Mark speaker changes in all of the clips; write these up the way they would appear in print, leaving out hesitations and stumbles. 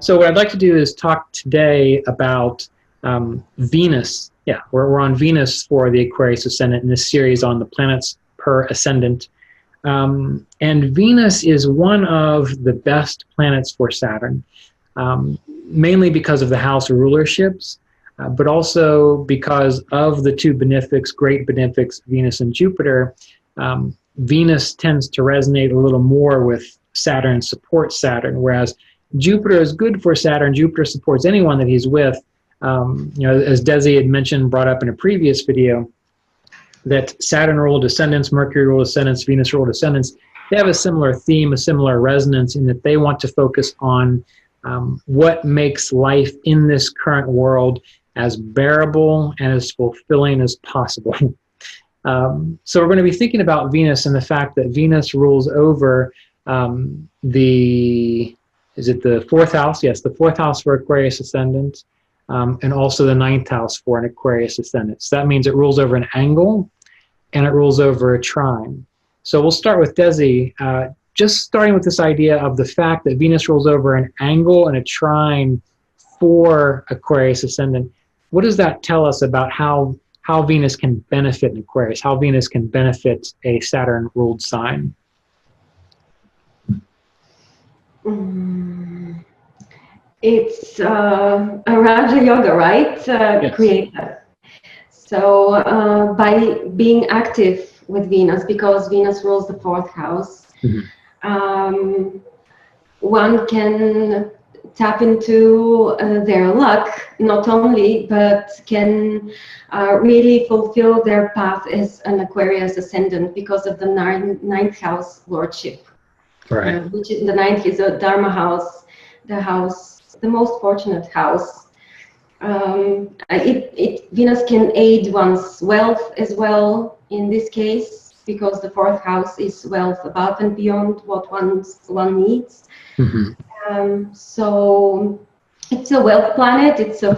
Speaker 1: So what I'd like to do is talk today about Venus. Yeah, we're on Venus for the Aquarius Ascendant in this series on the planets per Ascendant. And Venus is one of the best planets for Saturn, mainly because of the house rulerships, but also because of the two benefics, great benefics, Venus and Jupiter. Venus tends to resonate a little more with Saturn, supports Saturn, whereas Jupiter is good for Saturn. Jupiter supports anyone that he's with. As Desi had mentioned, brought up in a previous video, that Saturn ruled ascendants, Mercury ruled ascendants, Venus ruled ascendants, they have a similar theme, a similar resonance in that they want to focus on what makes life in this current world as bearable and as fulfilling as possible. So we're going to be thinking about Venus and the fact that Venus rules over is it the fourth house? Yes, the fourth house for Aquarius Ascendant, and also the ninth house for an Aquarius Ascendant. So that means it rules over an angle and it rules over a trine. So we'll start with Desi, just starting with this idea of the fact that Venus rules over an angle and a trine for Aquarius Ascendant. What does that tell us about how Venus can benefit an Aquarius, how Venus can benefit a Saturn-ruled sign?
Speaker 2: It's a Raja Yoga, right?
Speaker 1: Yes.
Speaker 2: Creator. So by being active with Venus, because Venus rules the fourth house, one can tap into their luck, not only, but can really fulfill their path as an Aquarius Ascendant because of the ninth house lordship.
Speaker 1: Right.
Speaker 2: Which is the ninth is a Dharma house, the most fortunate house. Venus can aid one's wealth as well in this case, because the fourth house is wealth above and beyond what one needs. So it's a wealth planet, it's a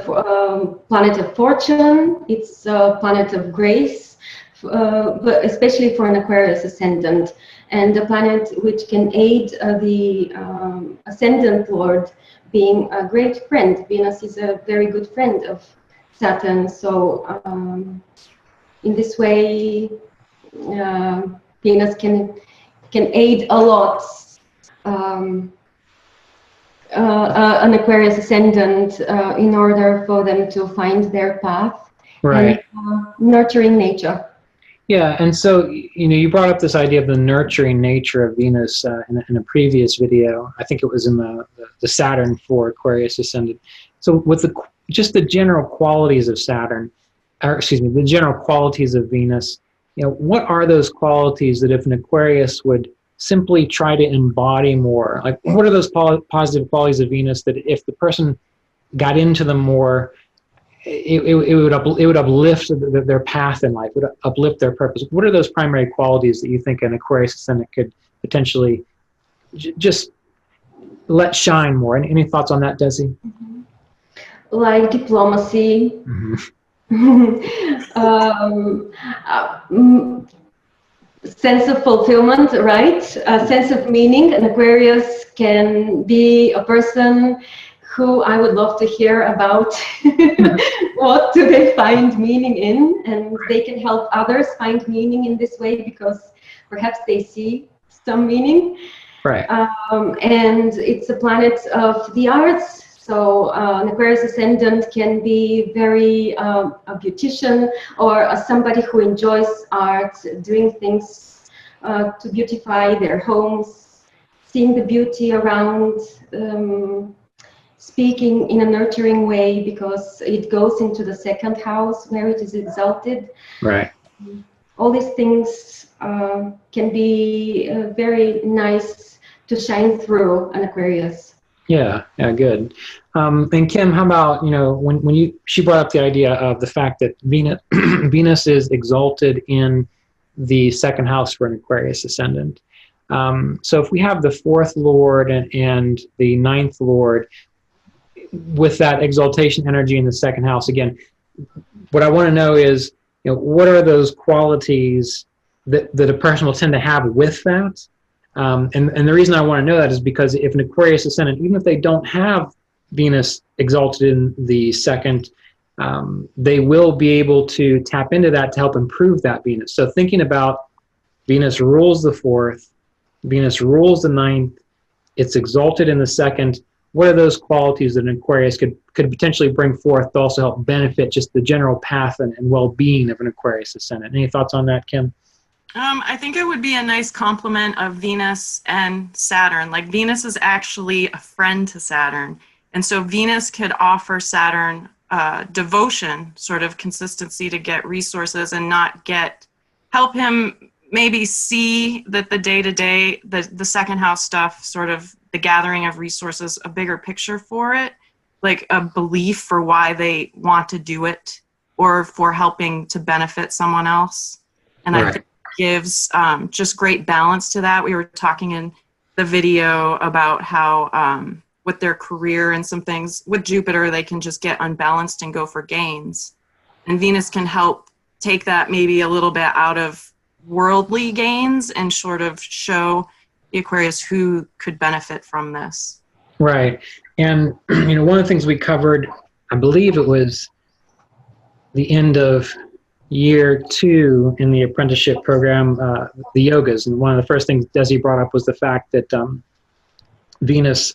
Speaker 2: planet of fortune, it's a planet of grace, but especially for an Aquarius Ascendant, and a planet which can aid the Ascendant Lord being a great friend. Venus is a very good friend of Saturn, so in this way Venus can aid a lot an Aquarius Ascendant in order for them to find their path.
Speaker 1: Right.
Speaker 2: And nurturing nature.
Speaker 1: Yeah, and so you brought up this idea of the nurturing nature of Venus in a previous video. I think it was in the Saturn for Aquarius Ascendant. So with just the general qualities of Saturn, or excuse me, the general qualities of Venus, what are those qualities that if an Aquarius would simply try to embody more? Like, what are those positive qualities of Venus that if the person got into them more, it would uplift their path in life, would uplift their purpose? What are those primary qualities that you think an Aquarius Ascendant could potentially just let shine more? Any thoughts on that, Desi?
Speaker 2: Like diplomacy, sense of fulfillment, right? A sense of meaning. An Aquarius can be a person who I would love to hear about what do they find meaning in, and they can help others find meaning in this way because perhaps they see some meaning.
Speaker 1: Right.
Speaker 2: And it's a planet of the arts. So an Aquarius Ascendant can be very a beautician or somebody who enjoys art, doing things to beautify their homes, seeing the beauty around, speaking in a nurturing way because it goes into the second house where it is exalted.
Speaker 1: Right.
Speaker 2: All these things can be very nice to shine through an Aquarius.
Speaker 1: Yeah, good. And Kim, how about, when she brought up the idea of the fact that Venus is exalted in the second house for an Aquarius Ascendant. So if we have the fourth Lord and the ninth Lord with that exaltation energy in the second house, again, what I want to know is, what are those qualities that a person will tend to have with that? And the reason I want to know that is because if an Aquarius Ascendant, even if they don't have Venus exalted in the second, they will be able to tap into that to help improve that Venus. So thinking about Venus rules the fourth, Venus rules the ninth, it's exalted in the second. What are those qualities that an Aquarius could potentially bring forth to also help benefit just the general path and well-being of an Aquarius ascendant? Any thoughts on that, Kim?
Speaker 3: I think it would be a nice complement of Venus and Saturn. Like Venus is actually a friend to Saturn. And so Venus could offer Saturn devotion, sort of consistency to get resources and not help him maybe see that the day-to-day, the second house stuff, sort of the gathering of resources, a bigger picture for it, like a belief for why they want to do it or for helping to benefit someone else. And I think it gives just great balance to that. We were talking in the video about how with their career and some things, with Jupiter, they can just get unbalanced and go for gains. And Venus can help take that maybe a little bit out of worldly gains and sort of show the Aquarius who could benefit from this.
Speaker 1: Right. And, one of the things we covered, I believe it was the end of year 2 in the apprenticeship program, the yogas. And one of the first things Desi brought up was the fact that Venus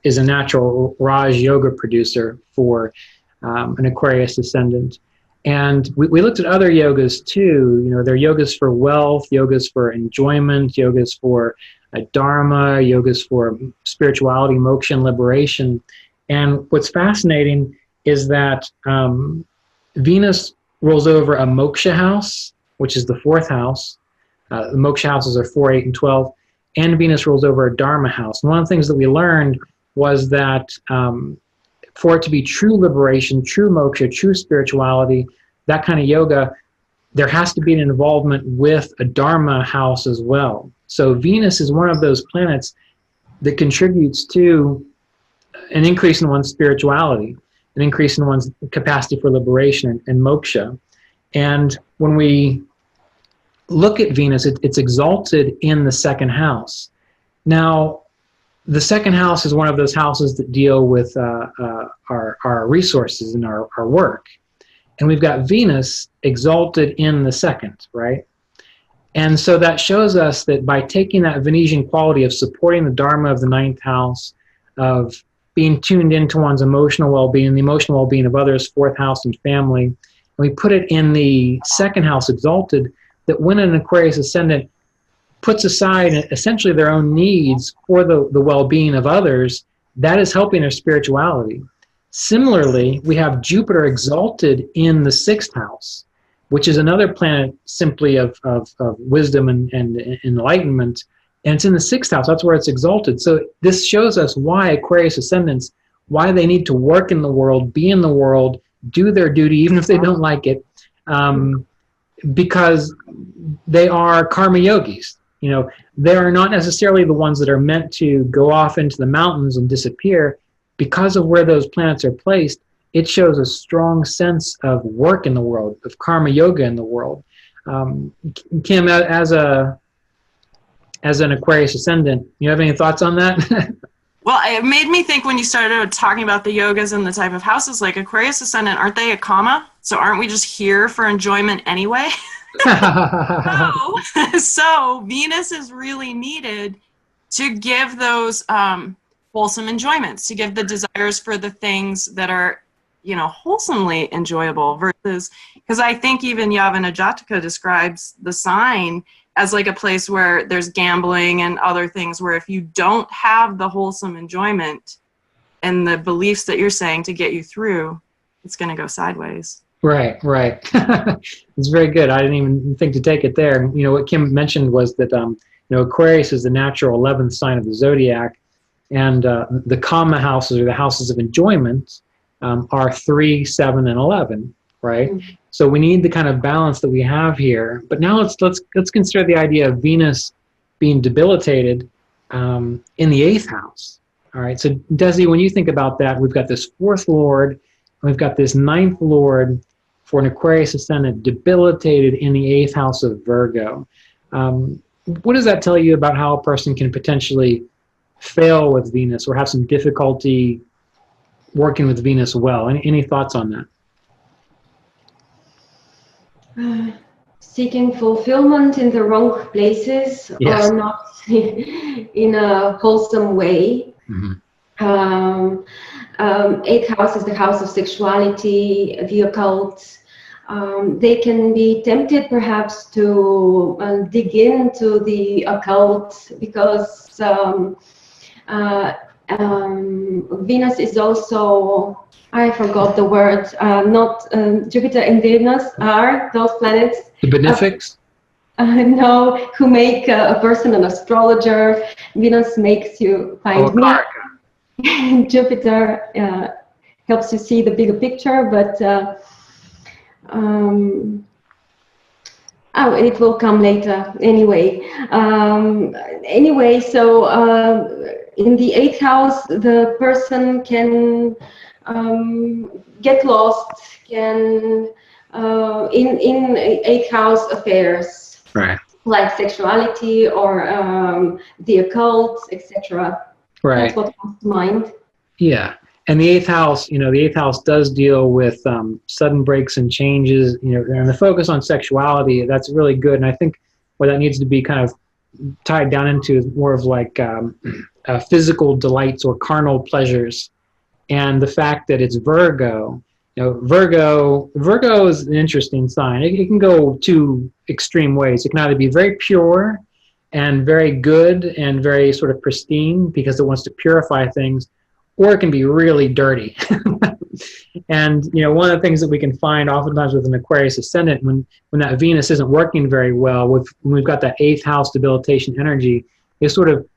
Speaker 1: is a natural Raj yoga producer for an Aquarius ascendant. And we looked at other yogas too. There are yogas for wealth, yogas for enjoyment, yogas for dharma, yogas for spirituality, moksha, and liberation. And what's fascinating is that Venus rolls over a moksha house, which is the 4th house. The moksha houses are 4, 8, and 12. And Venus rolls over a dharma house. And one of the things that we learned was that for it to be true liberation, true moksha, true spirituality, that kind of yoga, there has to be an involvement with a dharma house as well. So Venus is one of those planets that contributes to an increase in one's spirituality, an increase in one's capacity for liberation and moksha. And when we look at Venus, it's exalted in the 2nd house. Now, the 2nd house is one of those houses that deal with our resources and our work. And we've got Venus exalted in the 2nd, right? And so that shows us that by taking that Venetian quality of supporting the Dharma of the 9th house, of being tuned into one's emotional well-being, the emotional well-being of others, 4th house and family, and we put it in the 2nd house exalted, that when an Aquarius ascendant puts aside essentially their own needs for the well-being of others, that is helping their spirituality. Similarly, we have Jupiter exalted in the 6th house, which is another planet simply of wisdom and enlightenment, and it's in the 6th house. That's where it's exalted. So this shows us why Aquarius ascendants, why they need to work in the world, be in the world, do their duty, even if they don't like it, because they are karma yogis. They are not necessarily the ones that are meant to go off into the mountains and disappear. Because of where those planets are placed, it shows a strong sense of work in the world, of karma yoga in the world. Kim, as an Aquarius ascendant, you have any thoughts on that?
Speaker 3: Well, it made me think when you started talking about the yogas and the type of houses, like Aquarius ascendant, aren't they a karma? So aren't we just here for enjoyment anyway? So Venus is really needed to give those wholesome enjoyments, to give the desires for the things that are, wholesomely enjoyable versus, because I think even Yavana Jataka describes the sign as like a place where there's gambling and other things where if you don't have the wholesome enjoyment and the beliefs that you're saying to get you through, it's going to go sideways.
Speaker 1: Right. It's very good. I didn't even think to take it there. What Kim mentioned was that, Aquarius is the natural 11th sign of the zodiac, and the Kama houses, or the houses of enjoyment, are 3, 7, and 11, right? Mm-hmm. So we need the kind of balance that we have here. But now let's consider the idea of Venus being debilitated in the 8th house. All right. So Desi, when you think about that, we've got this 4th lord, and we've got this 9th lord for an Aquarius ascendant debilitated in the 8th house of Virgo. What does that tell you about how a person can potentially fail with Venus or have some difficulty working with Venus well. Any thoughts on that?
Speaker 2: Seeking fulfillment in the wrong places,
Speaker 1: Yes.
Speaker 2: or not in a wholesome way. Eighth house is the house of sexuality, the occult. They can be tempted perhaps to dig into the occult, because Venus is also, I forgot the word, not Jupiter and Venus are those planets.
Speaker 1: The benefics?
Speaker 2: No, who make a person an astrologer. Venus makes you find meaning. Jupiter helps you see the bigger picture, but oh, it will come later. Anyway, so in the eighth house, the person can get lost, can in eighth house affairs,
Speaker 1: right,
Speaker 2: like sexuality or the occult, etc.
Speaker 1: Right.
Speaker 2: That's what comes to mind.
Speaker 1: Yeah. And the eighth house, the eighth house does deal with sudden breaks and changes, and the focus on sexuality, that's really good. And I think where that needs to be kind of tied down into is more of like physical delights or carnal pleasures. And the fact that it's Virgo, Virgo is an interesting sign. It can go two extreme ways. It can either be very pure and very good and very sort of pristine because it wants to purify things, or it can be really dirty. And one of the things that we can find oftentimes with an Aquarius ascendant, when that Venus isn't working very well, when we've got that eighth house debilitation energy, is sort of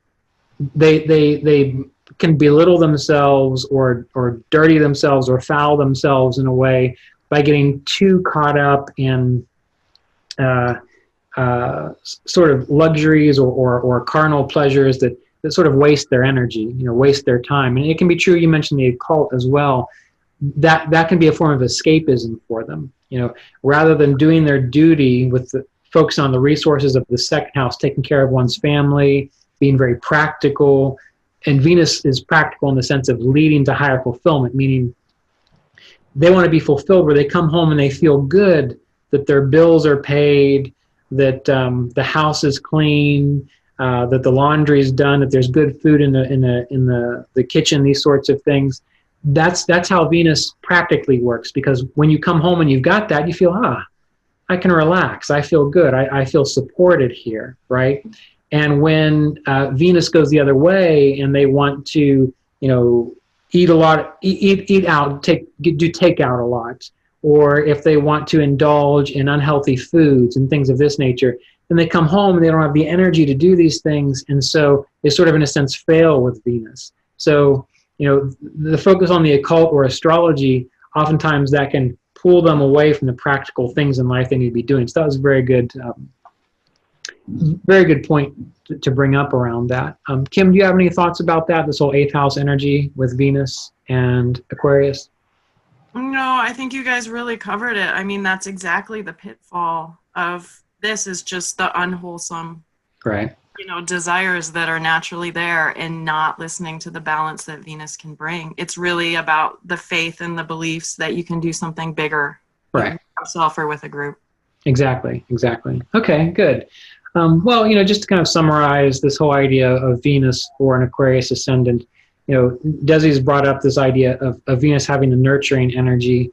Speaker 1: they can belittle themselves or dirty themselves or foul themselves in a way by getting too caught up in sort of luxuries or carnal pleasures that sort of waste their energy, waste their time. And it can be true, you mentioned the occult as well, that can be a form of escapism for them. Rather than doing their duty with the focus on the resources of the second house, taking care of one's family, being very practical. And Venus is practical in the sense of leading to higher fulfillment, meaning they want to be fulfilled where they come home and they feel good that their bills are paid, that the house is clean, that the laundry is done, that there's good food in the kitchen, these sorts of things. That's how Venus practically works, because when you come home and you've got that, you feel, I can relax, I feel good, I feel supported here, right? And when Venus goes the other way and they want to, eat a lot, eat out, do takeout a lot, or if they want to indulge in unhealthy foods and things of this nature, then they come home and they don't have the energy to do these things, and so they sort of, in a sense, fail with Venus. So, the focus on the occult or astrology, oftentimes that can pull them away from the practical things in life they need to be doing. So that was a very good point to bring up around that. Kim, do you have any thoughts about that, this whole eighth house energy with Venus and Aquarius?
Speaker 3: No, I think you guys really covered it. I mean, that's exactly the pitfall of this, is just the unwholesome,
Speaker 1: right,
Speaker 3: desires that are naturally there and not listening to the balance that Venus can bring. It's really about the faith and the beliefs that you can do something bigger,
Speaker 1: right,
Speaker 3: with yourself or with a group.
Speaker 1: Exactly. Okay, good. Well, just to kind of summarize this whole idea of Venus for an Aquarius ascendant, Desi's brought up this idea of Venus having a nurturing energy,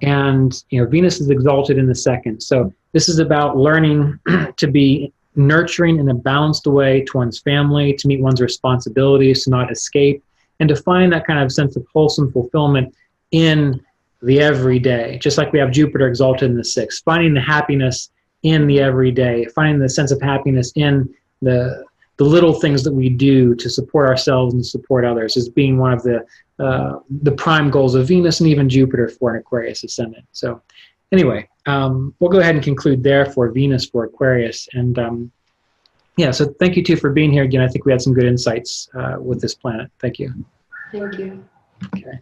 Speaker 1: and Venus is exalted in the second. So this is about learning to be nurturing in a balanced way to one's family, to meet one's responsibilities, to not escape, and to find that kind of sense of wholesome fulfillment in the everyday. Just like we have Jupiter exalted in the sixth, finding the happiness in the everyday, finding the sense of happiness in the little things that we do to support ourselves and support others, as being one of the prime goals of Venus and even Jupiter for an Aquarius ascendant. So anyway, we'll go ahead and conclude there for Venus for Aquarius. And so thank you too for being here again. I think we had some good insights with this planet. Thank you.
Speaker 2: Thank you.
Speaker 1: Okay.